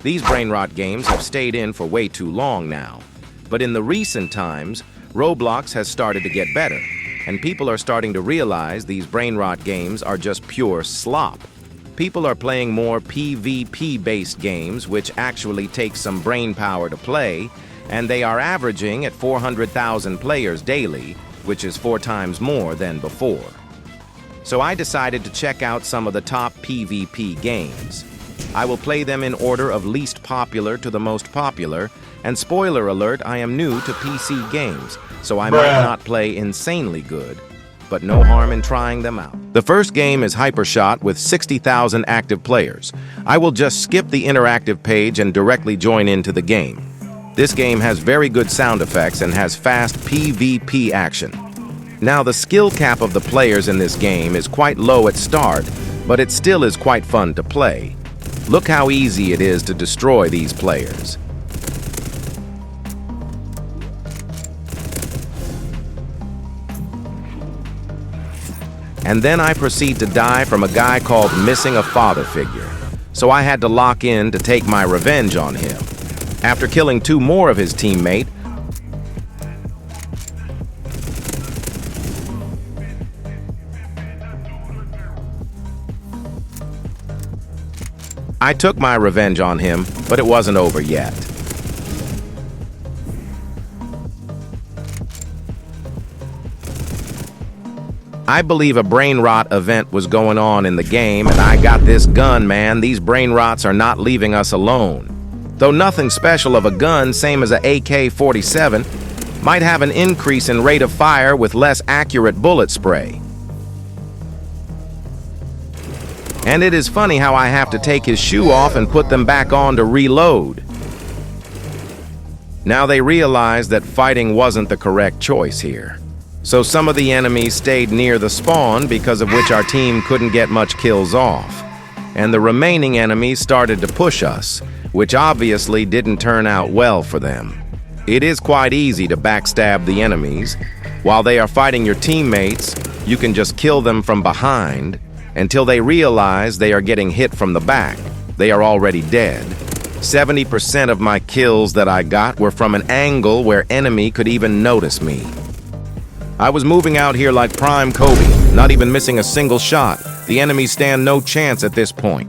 These BRAINROT games have stayed in for way too long now. But in the recent times, Roblox has started to get better, and people are starting to realize these BRAINROT games are just pure slop. People are playing more PvP-based games, which actually take some brain power to play, and they are averaging at 400,000 players daily, which is 4 times more than before. So I decided to check out some of the top PvP games. I will play them in order of least popular to the most popular, and spoiler alert, I am new to PC games, so I might not play insanely good, but no harm in trying them out. The first game is Hypershot with 60,000 active players. I will just skip the interactive page and directly join into the game. This game has very good sound effects and has fast PvP action. Now, the skill cap of the players in this game is quite low at start, but it still is quite fun to play. Look how easy it is to destroy these players. And then I proceed to die from a guy called Missing a Father Figure. So I had to lock in to take my revenge on him. After killing 2 more of his teammates, I took my revenge on him, but it wasn't over yet. I believe a BRAINROT event was going on in the game, and I got this gun, man. These BRAINROTs are not leaving us alone. Though nothing special of a gun, same as a AK-47, might have an increase in rate of fire with less accurate bullet spray. And it is funny how I have to take his shoe off and put them back on to reload. Now they realize that fighting wasn't the correct choice here. So some of the enemies stayed near the spawn, because of which our team couldn't get much kills off. And the remaining enemies started to push us, which obviously didn't turn out well for them. It is quite easy to backstab the enemies. While they are fighting your teammates, you can just kill them from behind until they realize they are getting hit from the back. They are already dead. 70% of my kills that I got were from an angle where enemy could even notice me. I was moving out here like prime Kobe, not even missing a single shot. The enemies stand no chance at this point.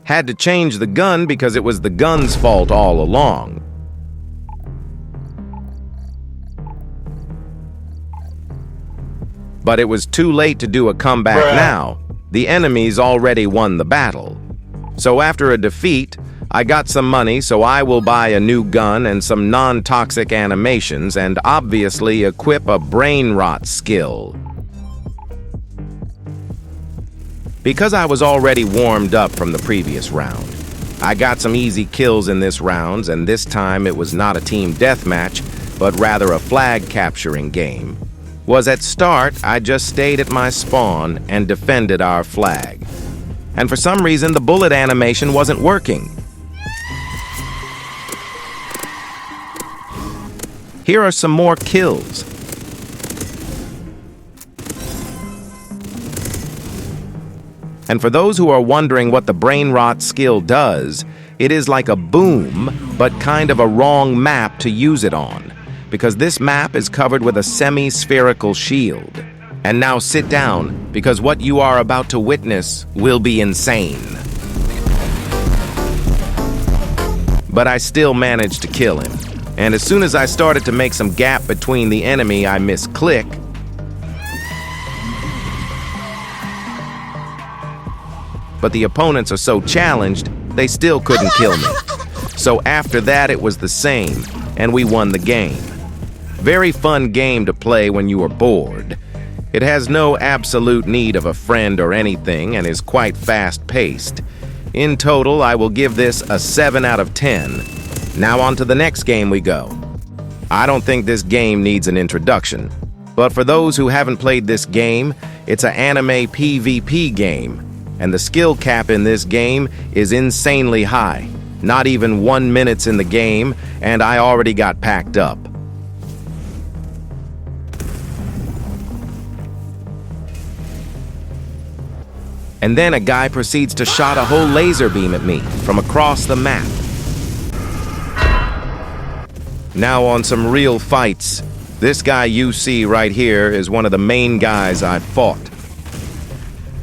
Had to change the gun because it was the gun's fault all along. But it was too late to do a comeback now. The enemies already won the battle. So after a defeat, I got some money, so I will buy a new gun and some non-toxic animations and obviously equip a BRAINROT skill. Because I was already warmed up from the previous round, I got some easy kills in this round, and this time it was not a team deathmatch, but rather a flag capturing game. Was at start, I just stayed at my spawn and defended our flag. And for some reason, the bullet animation wasn't working. Here are some more kills. And for those who are wondering what the BRAINROT skill does, it is like a boom, but kind of a wrong map to use it on, because this map is covered with a semi-spherical shield. And now sit down, because what you are about to witness will be insane. But I still managed to kill him. And as soon as I started to make some gap between the enemy, I misclick. But the opponents are so challenged, they still couldn't kill me. So after that, it was the same, and we won the game. Very fun game to play when you are bored. It has no absolute need of a friend or anything and is quite fast-paced. In total, I will give this a 7 out of 10. Now on to the next game we go. I don't think this game needs an introduction, but for those who haven't played this game, it's an anime PvP game, and the skill cap in this game is insanely high. Not even 1 minute in the game, and I already got packed up. And then a guy proceeds to shot a whole laser beam at me from across the map. Now on some real fights. This guy you see right here is one of the main guys I've fought.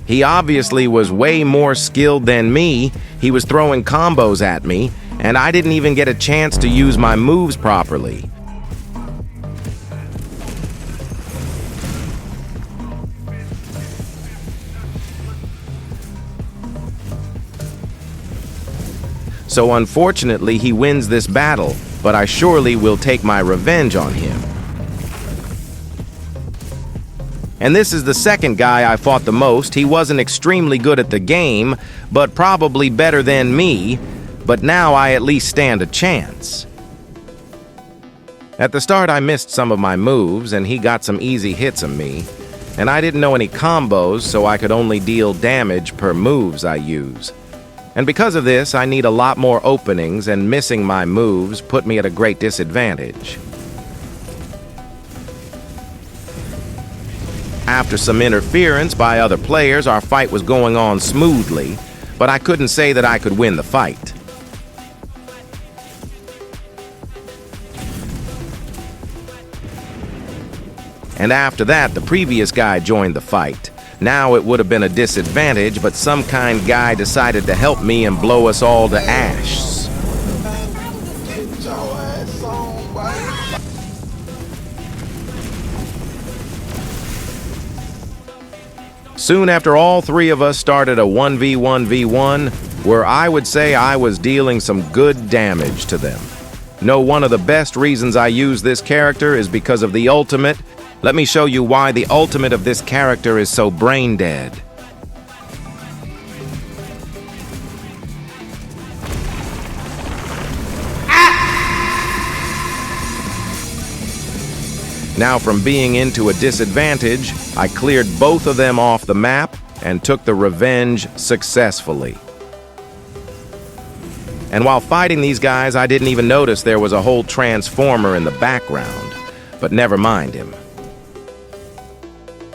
He obviously was way more skilled than me. He was throwing combos at me, and I didn't even get a chance to use my moves properly. So unfortunately, he wins this battle, but I surely will take my revenge on him. And this is the second guy I fought the most. He wasn't extremely good at the game, but probably better than me, but now I at least stand a chance. At the start, I missed some of my moves, and he got some easy hits on me, and I didn't know any combos, so I could only deal damage per moves I use. And because of this, I need a lot more openings, and missing my moves put me at a great disadvantage. After some interference by other players, our fight was going on smoothly, but I couldn't say that I could win the fight. And after that, the previous guy joined the fight. Now it would have been a disadvantage, but some kind guy decided to help me and blow us all to ash. Soon after, all three of us started a 1v1v1, where I would say I was dealing some good damage to them. No, one of the best reasons I use this character is because of the ultimate. Let me show you why the ultimate of this character is so brain dead. Now, from being into a disadvantage, I cleared both of them off the map and took the revenge successfully. And while fighting these guys, I didn't even notice there was a whole transformer in the background. But never mind him.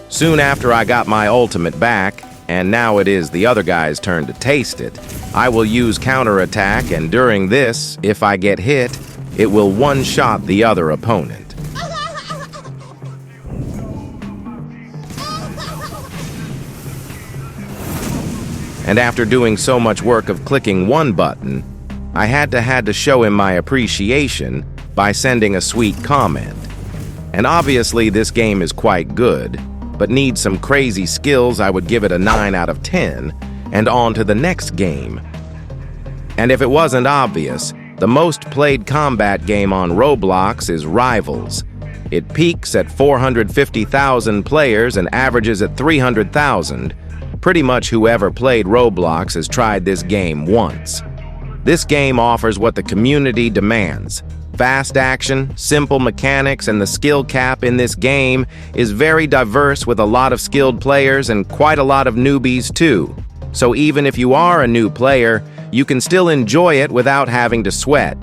Soon after I got my ultimate back, and now it is the other guy's turn to taste it, I will use counterattack, and during this, if I get hit, it will one-shot the other opponent. And after doing so much work of clicking one button, I had to show him my appreciation by sending a sweet comment. And obviously this game is quite good, but needs some crazy skills. I would give it a 9 out of 10, and on to the next game. And if it wasn't obvious, the most played combat game on Roblox is Rivals. It peaks at 450,000 players and averages at 300,000. Pretty much whoever played Roblox has tried this game once. This game offers what the community demands. Fast action, simple mechanics, and the skill cap in this game is very diverse with a lot of skilled players and quite a lot of newbies too. So even if you are a new player, you can still enjoy it without having to sweat.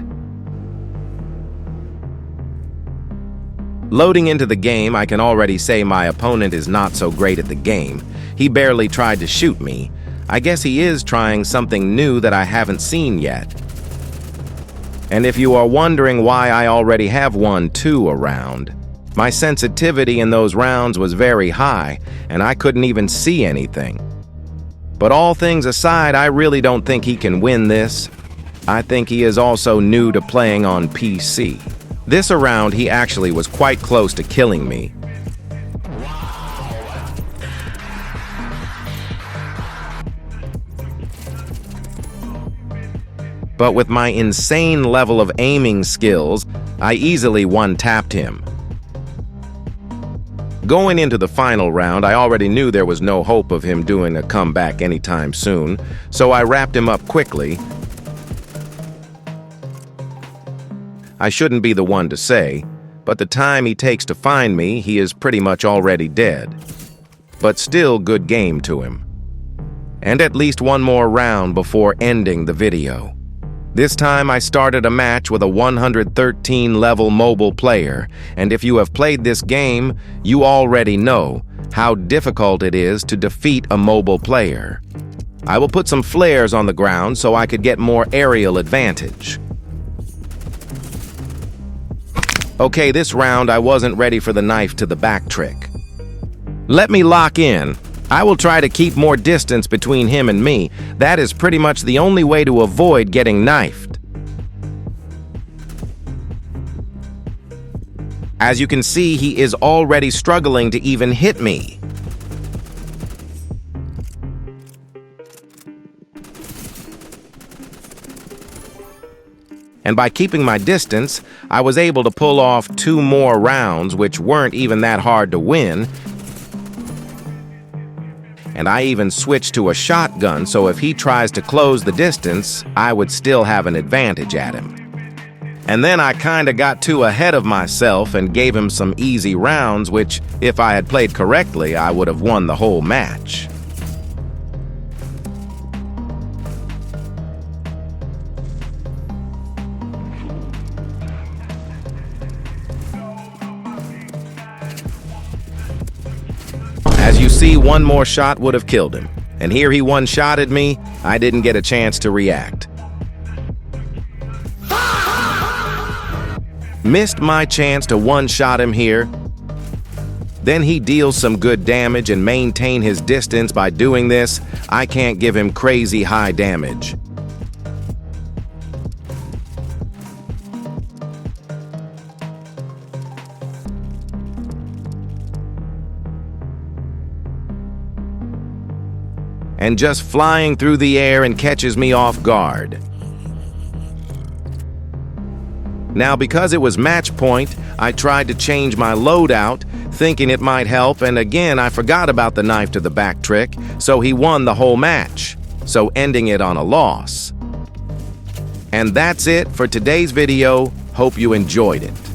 Loading into the game, I can already say my opponent is not so great at the game. He barely tried to shoot me. I guess he is trying something new that I haven't seen yet. And if you are wondering why I already have 1-2 around, my sensitivity in those rounds was very high, and I couldn't even see anything. But all things aside, I really don't think he can win this. I think he is also new to playing on PC. This round, he actually was quite close to killing me. But with my insane level of aiming skills, I easily one-tapped him. Going into the final round, I already knew there was no hope of him doing a comeback anytime soon, so I wrapped him up quickly. I shouldn't be the one to say, but the time he takes to find me, he is pretty much already dead. But still, good game to him. And at least one more round before ending the video. This time I started a match with a 113 level mobile player, and if you have played this game, you already know how difficult it is to defeat a mobile player. I will put some flares on the ground so I could get more aerial advantage. Okay, this round I wasn't ready for the knife to the back trick. Let me lock in. I will try to keep more distance between him and me. That is pretty much the only way to avoid getting knifed. As you can see, he is already struggling to even hit me. And by keeping my distance, I was able to pull off 2 more rounds, which weren't even that hard to win. And I even switched to a shotgun, so if he tries to close the distance, I would still have an advantage at him. And then I kinda got too ahead of myself and gave him some easy rounds, which, if I had played correctly, I would have won the whole match. As you see, one more shot would have killed him. And here he one-shotted me. I didn't get a chance to react. Missed my chance to one-shot him here. Then he deals some good damage and maintain his distance by doing this. I can't give him crazy high damage. And just flying through the air and catches me off guard. Now, because it was match point, I tried to change my loadout, thinking it might help, and again, I forgot about the knife to the back trick, so he won the whole match, so ending it on a loss. And that's it for today's video. Hope you enjoyed it.